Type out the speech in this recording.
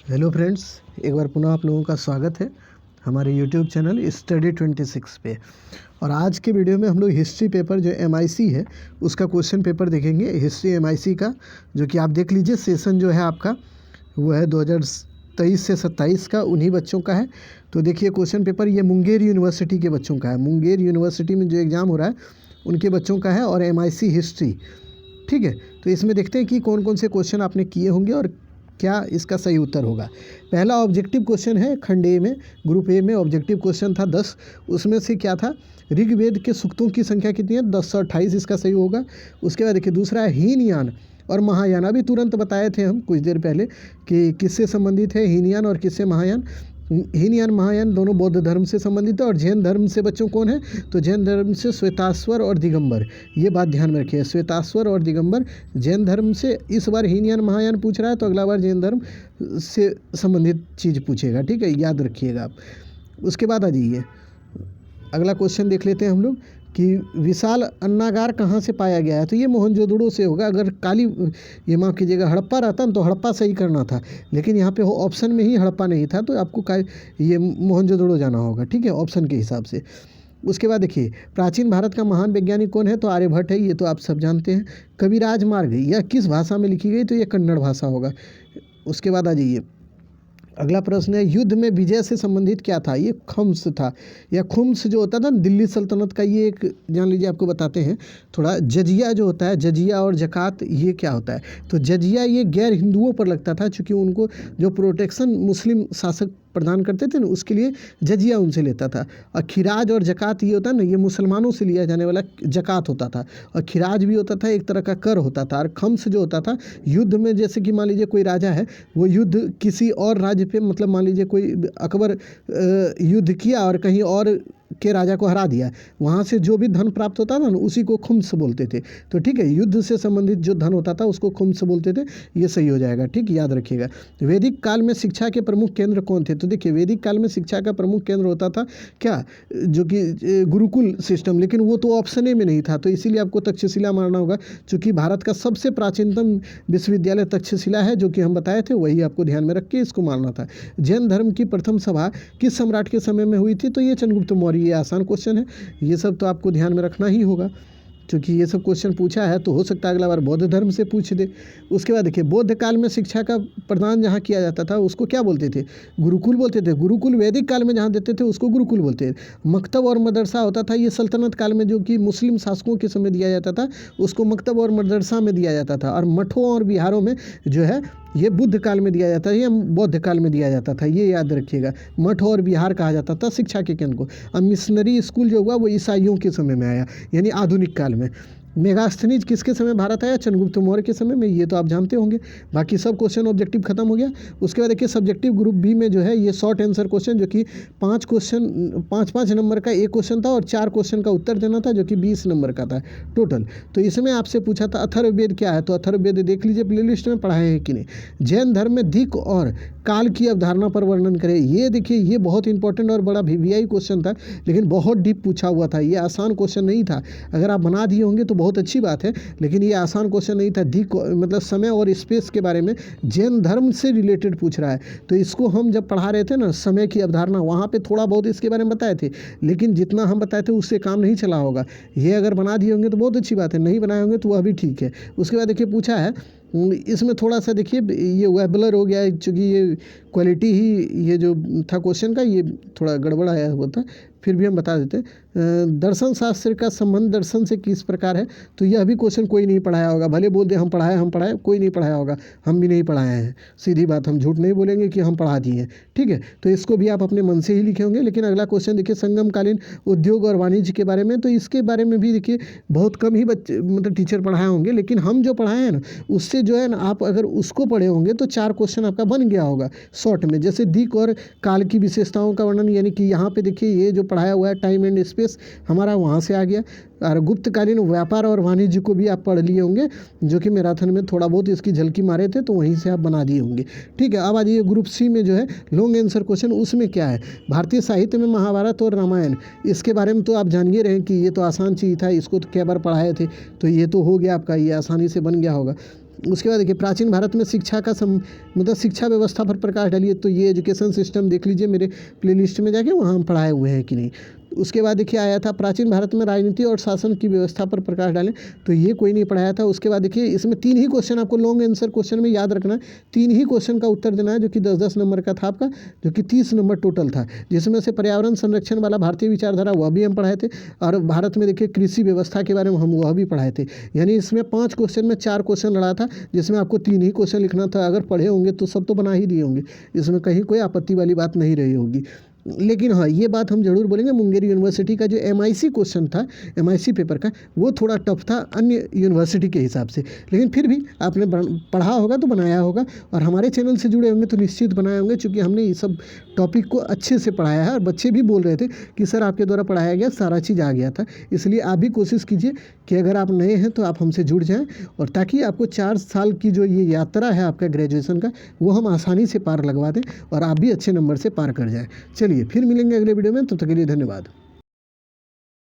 Hello friends, एक बार पुनः आप लोगों का स्वागत है हमारे यूट्यूब चैनल स्टडी 26 पे। और आज के वीडियो में हम लोग हिस्ट्री पेपर जो MIC है उसका क्वेश्चन पेपर देखेंगे। हिस्ट्री MIC का जो कि आप देख लीजिए, सेशन जो है आपका वो है 2023 से 27 का, उन्हीं बच्चों का है। तो देखिए क्वेश्चन पेपर ये मुंगेर यूनिवर्सिटी के बच्चों का है। मुंगेर यूनिवर्सिटी में जो एग्ज़ाम हो रहा है उनके बच्चों का है और MIC हिस्ट्री, ठीक है। तो इसमें देखते हैं कि कौन कौन से क्वेश्चन आपने किए होंगे और क्या इसका सही उत्तर होगा। पहला ऑब्जेक्टिव क्वेश्चन है खंड ए में, ग्रुप ए में ऑब्जेक्टिव क्वेश्चन था 10। उसमें से क्या था, ऋग्वेद के सूक्तों की संख्या कितनी है, 1028, इसका सही होगा। उसके बाद देखिए दूसरा है हीनयान और महायान। अभी तुरंत बताए थे हम कुछ देर पहले कि किससे संबंधित है हीनयान और किससे महायान। हीनयान महायान दोनों बौद्ध धर्म से संबंधित है। और जैन धर्म से बच्चों कौन है, तो जैन धर्म से श्वेताश्वर और दिगंबर। ये बात ध्यान में रखिए, श्वेताश्वर और दिगंबर जैन धर्म से। इस बार हीनयान महायान पूछ रहा है तो अगला बार जैन धर्म से संबंधित चीज़ पूछेगा, ठीक है, याद रखिएगा आप। उसके बाद आ जाइए, अगला क्वेश्चन देख लेते हैं हम लोग कि विशाल अन्नागार कहाँ से पाया गया है। तो ये मोहनजोदड़ो से होगा। अगर ये माफ़ कीजिएगा हड़प्पा रहता ना तो हड़प्पा सही करना था, लेकिन यहाँ पे ऑप्शन में ही हड़प्पा नहीं था, तो आपको ये मोहनजोदड़ो जाना होगा, ठीक है, ऑप्शन के हिसाब से। उसके बाद देखिए प्राचीन भारत का महान वैज्ञानिक कौन है, तो आर्यभट्ट है, ये तो आप सब जानते हैं। कविराज मार्ग यह किस भाषा में लिखी गई, तो ये कन्नड़ भाषा होगा। उसके बाद आ जाइए, अगला प्रश्न है युद्ध में विजय से संबंधित क्या था, ये खम्स था या खुम्स जो होता था दिल्ली सल्तनत का। ये एक जान लीजिए, आपको बताते हैं थोड़ा। जजिया जो होता है, जजिया और जकात, ये क्या होता है, तो जजिया ये गैर हिंदुओं पर लगता था, क्योंकि उनको जो प्रोटेक्शन मुस्लिम शासक प्रदान करते थे ना, उसके लिए जजिया उनसे लेता था। और खिराज और जकात ये होता है ना, ये मुसलमानों से लिया जाने वाला जकात होता था। और खिराज भी होता था, एक तरह का कर होता था। और खम्स जो होता था युद्ध में, जैसे कि मान लीजिए कोई राजा है, वो युद्ध किसी और राज्य पे, मतलब मान लीजिए कोई अकबर युद्ध किया और कहीं और के राजा को हरा दिया, वहाँ से जो भी धन प्राप्त होता था ना, उसी को खुम्स बोलते थे। तो ठीक है, युद्ध से संबंधित जो धन होता था उसको खुम्स बोलते थे। ये सही हो जाएगा, ठीक, याद रखिएगा। वैदिक काल में शिक्षा के प्रमुख केंद्र कौन थे, तो देखिए वैदिक काल में शिक्षा का प्रमुख केंद्र होता था क्या, जो कि गुरुकुल सिस्टम, लेकिन वो तो ऑप्शन ए में नहीं था, तो इसीलिए आपको तक्षशिला मानना होगा। चूँकि भारत का सबसे प्राचीनतम विश्वविद्यालय तक्षशिला है, जो कि हम बताए थे, वही आपको ध्यान में रख के इसको मानना था। जैन धर्म की प्रथम सभा किस सम्राट के समय में हुई थी, तो ये चंद्रगुप्त मौर्य। ये आसान क्वेश्चन है, ये सब तो आपको ध्यान में रखना ही होगा, क्योंकि ये सब क्वेश्चन पूछा है तो हो सकता है अगला बार बौद्ध धर्म से पूछ दे। उसके बाद देखिए बौद्ध काल में शिक्षा का प्रदान जहाँ किया जाता था उसको क्या बोलते थे, गुरुकुल बोलते थे। गुरुकुल वैदिक काल में जहाँ देते थे उसको गुरुकुल बोलते थे। मकतब और मदरसा होता था, ये सल्तनत काल में जो कि मुस्लिम शासकों के समय दिया जाता था, उसको मकतब और मदरसा में दिया जाता था। और मठों और बिहारों में जो है ये बुद्ध काल में दिया जाता है या बौद्ध काल में दिया जाता था, ये याद रखिएगा। मठ और बिहार कहा जाता था शिक्षा के केंद्र को। अब मिशनरी स्कूल जो हुआ वो ईसाइयों के समय में आया, यानी आधुनिक काल में। मेगास्थनीज किसके समय भारत आया, चंद्रगुप्त मौर्य के समय में, ये तो आप जानते होंगे। बाकी सब क्वेश्चन ऑब्जेक्टिव खत्म हो गया। उसके बाद देखिए सब्जेक्टिव ग्रुप बी में जो है ये शॉर्ट आंसर क्वेश्चन, जो कि 5 नंबर का एक क्वेश्चन था और 4 क्वेश्चन का उत्तर देना था, जो कि 20 नंबर का था टोटल। तो इसमें आपसे पूछा था अथर्ववेद क्या है, तो अथर्ववेद देख लीजिए प्लेलिस्ट में, पढ़ाए हैं कि नहीं। जैन धर्म में दिक् और काल की अवधारणा पर वर्णन करें। ये देखिए ये बहुत इंपॉर्टेंट और बड़ा VVI क्वेश्चन था, लेकिन बहुत डीप पूछा हुआ था। ये आसान क्वेश्चन नहीं था, अगर आप बना दिए होंगे तो बहुत अच्छी बात है, लेकिन ये आसान क्वेश्चन नहीं था। मतलब समय और स्पेस के बारे में जैन धर्म से रिलेटेड पूछ रहा है। तो इसको हम जब पढ़ा रहे थे ना, समय की अवधारणा, वहाँ पे थोड़ा बहुत इसके बारे में बताए थे, लेकिन जितना हम बताए थे उससे काम नहीं चला होगा। ये अगर बना दिए होंगे तो बहुत अच्छी बात है, नहीं बनाए होंगे तो वह भी ठीक है। उसके बाद देखिए पूछा है, इसमें थोड़ा सा देखिए ये हुआ ब्लर हो गया है, चूँकि ये क्वालिटी ही ये जो था क्वेश्चन का ये थोड़ा गड़बड़ आया हुआ था, फिर भी हम बता देते हैं। दर्शन शास्त्र का संबंध दर्शन से किस प्रकार है, तो यह भी क्वेश्चन कोई नहीं पढ़ाया होगा। भले बोल दे हम पढ़ाए, कोई नहीं पढ़ाया होगा, हम भी नहीं पढ़ाए हैं। सीधी बात, हम झूठ नहीं बोलेंगे कि हम पढ़ा दिए हैं, ठीक है। तो इसको भी आप अपने मन से ही लिखे होंगे। लेकिन अगला क्वेश्चन देखिए संगमकालीन उद्योग और वाणिज्य के बारे में, तो इसके बारे में भी देखिए बहुत कम ही बच्चे मतलब टीचर पढ़ाए होंगे, लेकिन हम जो पढ़ाए हैं ना उससे जो है ना, आप अगर उसको पढ़े होंगे तो 4 क्वेश्चन आपका बन गया होगा शॉर्ट में। जैसे दिक् और काल की विशेषताओं का वर्णन, यानी कि यहाँ पे देखिए ये जो पढ़ाया हुआ है टाइम एंड स्पेस हमारा वहाँ से आ गया। और गुप्तकालीन व्यापार और वाणिज्य को भी आप पढ़ लिए होंगे, जो कि मैराथन में थोड़ा बहुत इसकी झलकी मारे थे, तो वहीं से आप बना दिए होंगे, ठीक है। अब आ जाइए ग्रुप सी में जो है लॉन्ग आंसर क्वेश्चन, उसमें क्या है, भारतीय साहित्य में महाभारत और रामायण, इसके बारे में तो आप जानिए रहे हैं कि ये तो आसान चीज़ था, इसको तो कई बार पढ़ाए थे, तो ये तो हो गया आपका, ये आसानी से बन गया होगा। उसके बाद देखिए प्राचीन भारत में शिक्षा का मतलब शिक्षा व्यवस्था पर प्रकाश डालिए, तो ये एजुकेशन सिस्टम देख लीजिए मेरे प्लेलिस्ट में जाके, वहाँ हम पढ़ाए हुए हैं कि नहीं। उसके बाद देखिए आया था प्राचीन भारत में राजनीति और शासन की व्यवस्था पर प्रकाश डालें, तो ये कोई नहीं पढ़ाया था। उसके बाद देखिए इसमें 3 ही क्वेश्चन आपको लॉन्ग आंसर क्वेश्चन में याद रखना है, 3 ही क्वेश्चन का उत्तर देना है, जो कि 10-10 नंबर का था आपका, जो कि 30 नंबर टोटल था, जिसमें से पर्यावरण संरक्षण वाला भारतीय विचारधारा वह भी हम पढ़ाए थे, और भारत में देखिए कृषि व्यवस्था के बारे में हम वह भी पढ़ाए थे। यानी इसमें 5 क्वेश्चन में 4 क्वेश्चन लड़ा था, जिसमें आपको 3 ही क्वेश्चन लिखना था। अगर पढ़े होंगे तो सब तो बना ही दिए होंगे, इसमें कहीं कोई आपत्ति वाली बात नहीं रही होगी। लेकिन हाँ, ये बात हम जरूर बोलेंगे, मुंगेर यूनिवर्सिटी का जो MIC क्वेश्चन था, MIC पेपर का, वो थोड़ा टफ था अन्य यूनिवर्सिटी के हिसाब से, लेकिन फिर भी आपने पढ़ा होगा तो बनाया होगा, और हमारे चैनल से जुड़े होंगे तो निश्चित बनाए होंगे, क्योंकि हमने ये सब टॉपिक को अच्छे से पढ़ाया है, और बच्चे भी बोल रहे थे कि सर आपके द्वारा पढ़ाया गया सारा चीज़ आ गया था। इसलिए आप भी कोशिश कीजिए कि अगर आप नए हैं तो आप हमसे जुड़ जाएँ, और ताकि आपको 4 साल की जो ये यात्रा है आपका ग्रेजुएशन का, वो हम आसानी से पार लगवा दें, और आप भी अच्छे नंबर से पार कर जाएँ। चलिए फिर मिलेंगे अगले वीडियो में, तब तक के लिए धन्यवाद।